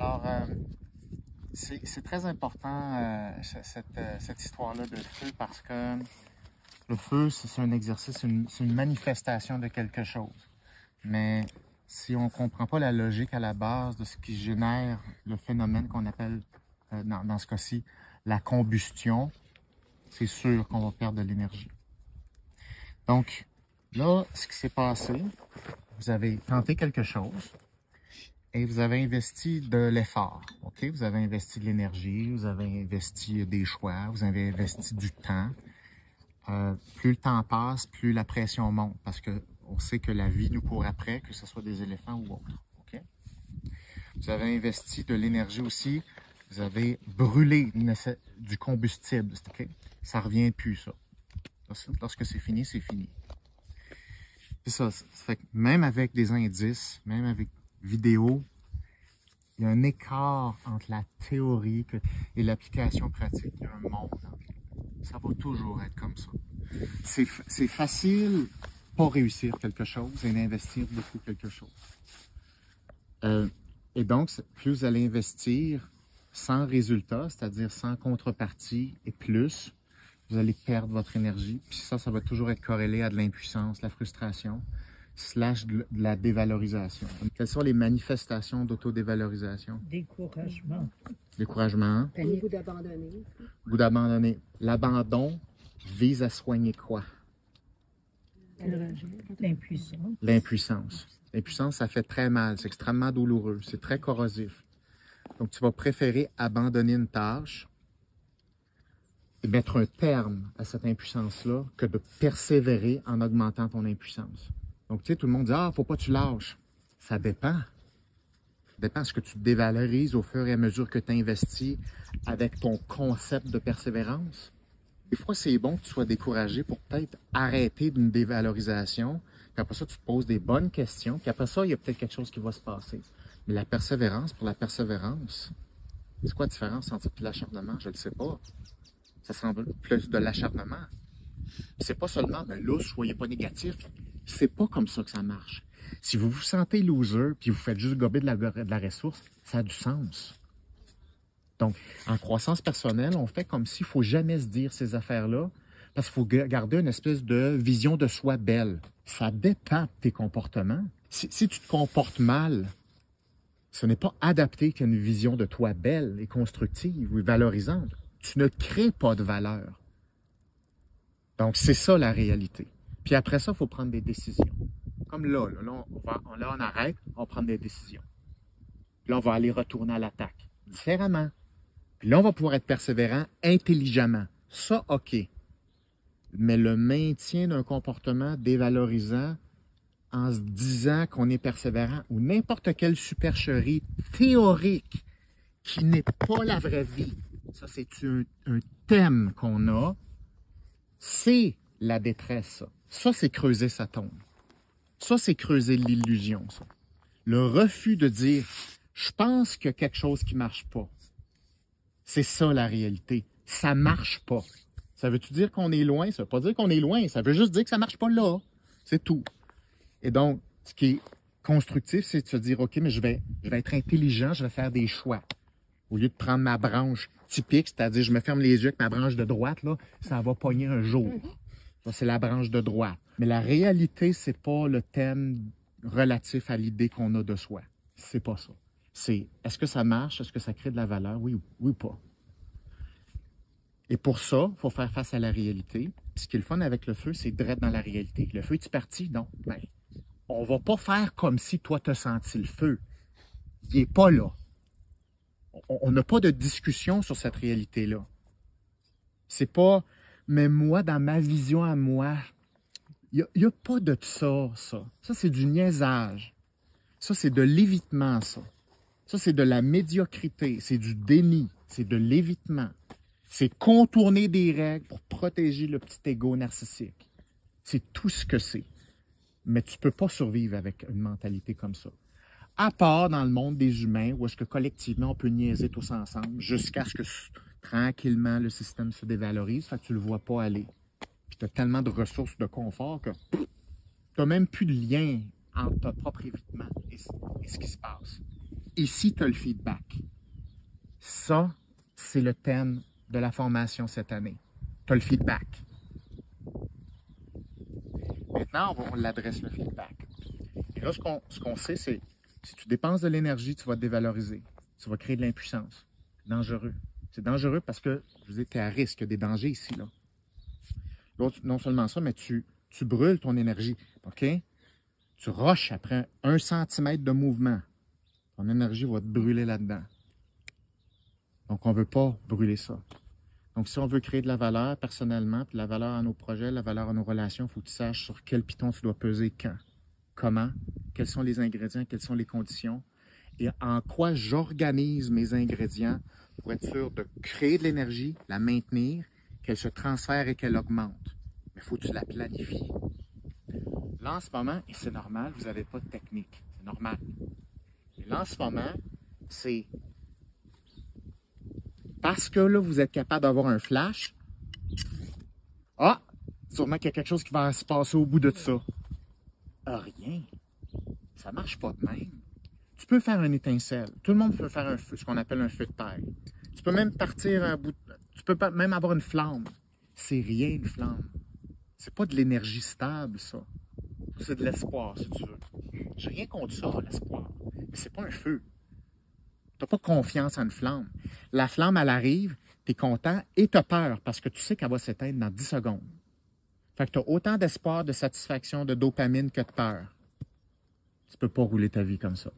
Alors, c'est très important cette histoire-là de feu parce que le feu, c'est un exercice, c'est une manifestation de quelque chose. Mais si on ne comprend pas la logique à la base de ce qui génère le phénomène qu'on appelle, dans ce cas-ci, la combustion, c'est sûr qu'on va perdre de l'énergie. Donc, là, ce qui s'est passé, vous avez tenté quelque chose et vous avez investi de l'effort. OK? Vous avez investi de l'énergie, vous avez investi des choix, vous avez investi du temps. Plus le temps passe, plus la pression monte parce qu'on sait que la vie nous court après, que ce soit des éléphants ou autres. OK? Vous avez investi de l'énergie aussi. Vous avez brûlé du combustible. OK? Ça ne revient plus, ça. Lorsque c'est fini, c'est fini. C'est ça. Ça fait que même avec des indices, même avec vidéo, il y a un écart entre la théorie et l'application pratique. Il y a un monde entre les deux. Ça va toujours être comme ça. C'est facile pas réussir quelque chose et d'investir beaucoup quelque chose. Et donc, plus vous allez investir sans résultat, c'est-à-dire sans contrepartie et plus, vous allez perdre votre énergie. Puis ça va toujours être corrélé à de l'impuissance, la frustration, / de la dévalorisation. Donc, quelles sont les manifestations d'autodévalorisation? Découragement. Découragement. Le goût d'abandonner. Goût d'abandonner. L'abandon vise à soigner quoi? L'impuissance. L'impuissance. L'impuissance, ça fait très mal. C'est extrêmement douloureux. C'est très corrosif. Donc, tu vas préférer abandonner une tâche et mettre un terme à cette impuissance-là que de persévérer en augmentant ton impuissance. Donc, tu sais, tout le monde dit « Ah, faut pas que tu lâches ». Ça dépend. Ça dépend. Est-ce que tu te dévalorises au fur et à mesure que tu investis avec ton concept de persévérance? Des fois, c'est bon que tu sois découragé pour peut-être arrêter d'une dévalorisation. Puis après ça, tu te poses des bonnes questions. Puis après ça, il y a peut-être quelque chose qui va se passer. Mais la persévérance, pour la persévérance, c'est quoi la différence entre ça et l'acharnement? Je ne le sais pas. Ça semble plus de l'acharnement. C'est pas seulement, mais là, soyez pas négatif. C'est pas comme ça que ça marche. Si vous vous sentez loser, puis vous faites juste gober de la ressource, ça a du sens. Donc, en croissance personnelle, on fait comme s'il ne faut jamais se dire ces affaires-là, parce qu'il faut garder une espèce de vision de soi belle. Ça dépend de tes comportements. Si tu te comportes mal, ce n'est pas adapté qu'à une vision de toi belle et constructive ou valorisante. Tu ne crées pas de valeur. Donc, c'est ça la réalité. Puis après ça, il faut prendre des décisions. Comme là on arrête, on prend des décisions. Puis là, on va aller retourner à l'attaque, différemment. Puis là, on va pouvoir être persévérant intelligemment. Ça, OK. Mais le maintien d'un comportement dévalorisant en se disant qu'on est persévérant ou n'importe quelle supercherie théorique qui n'est pas la vraie vie, ça, c'est un thème qu'on a, c'est la détresse, ça. Ça, c'est creuser sa tombe. Ça, c'est creuser l'illusion, ça. Le refus de dire « je pense qu'il y a quelque chose qui ne marche pas ». C'est ça la réalité. Ça ne marche pas. Ça veut-tu dire qu'on est loin? Ça ne veut pas dire qu'on est loin. Ça veut juste dire que ça ne marche pas là. C'est tout. Et donc, ce qui est constructif, c'est de se dire, OK, mais je vais être intelligent, je vais faire des choix. Au lieu de prendre ma branche typique, c'est-à-dire je me ferme les yeux avec ma branche de droite, là, ça va pogner un jour. Ça, c'est la branche de droite. Mais la réalité, c'est pas le thème relatif à l'idée qu'on a de soi. C'est pas ça. C'est, est-ce que ça marche? Est-ce que ça crée de la valeur? Oui ou pas? Et pour ça, il faut faire face à la réalité. Puis ce qui est le fun avec le feu, c'est d'être dans la réalité. Le feu, est-tu parti? Non. Ben, on va pas faire comme si toi, tu as senti le feu. Il n'est pas là. On n'a pas de discussion sur cette réalité-là. C'est pas, mais moi, dans ma vision à moi, il n'y a pas de ça. Ça, c'est du niaisage. Ça, c'est de l'évitement, ça. Ça, c'est de la médiocrité, c'est du déni, c'est de l'évitement. C'est contourner des règles pour protéger le petit ego narcissique. C'est tout ce que c'est. Mais tu ne peux pas survivre avec une mentalité comme ça. À part dans le monde des humains, où est-ce que collectivement on peut niaiser tous ensemble jusqu'à ce que tranquillement le système se dévalorise, fait que tu ne le vois pas aller. Puis tu as tellement de ressources de confort que tu n'as même plus de lien entre ton propre évitement et ce qui se passe. Et si tu as le feedback, Ça, c'est le thème de la formation cette année. Tu as le feedback. Maintenant, on l'adresse, le feedback. Et là, ce qu'on sait, c'est si tu dépenses de l'énergie, tu vas te dévaloriser. Tu vas créer de l'impuissance. C'est dangereux. C'est dangereux parce que, je vous dis, tu es à risque. Il y a des dangers ici, là. L'autre, non seulement ça, mais tu brûles ton énergie. OK? Tu rushes après 1 centimètre de mouvement. Ton énergie va te brûler là-dedans. Donc, on ne veut pas brûler ça. Donc, si on veut créer de la valeur personnellement, puis de la valeur à nos projets, la valeur à nos relations, il faut que tu saches sur quel piton tu dois peser quand, comment, quels sont les ingrédients, quelles sont les conditions, et en quoi j'organise mes ingrédients pour être sûr de créer de l'énergie, la maintenir, qu'elle se transfère et qu'elle augmente. Mais il faut que tu la planifies. Là, en ce moment, et c'est normal, vous n'avez pas de technique. C'est normal. Et là, en ce moment, c'est parce que là, vous êtes capable d'avoir un flash. Ah! Sûrement qu'il y a quelque chose qui va se passer au bout de ça. Rien. Ça marche pas de même. Tu peux faire une étincelle. Tout le monde peut faire un feu, ce qu'on appelle un feu de paille. Tu peux même partir un bout de... Tu peux même avoir une flamme. C'est rien, une flamme. C'est pas de l'énergie stable, ça. C'est de l'espoir, si tu veux. J'ai rien contre ça, l'espoir. Mais c'est pas un feu. Tu n'as pas confiance en une flamme. La flamme, elle arrive, tu es content et tu as peur parce que tu sais qu'elle va s'éteindre dans 10 secondes. Fait que tu as autant d'espoir, de satisfaction, de dopamine que de peur. Tu ne peux pas rouler ta vie comme ça.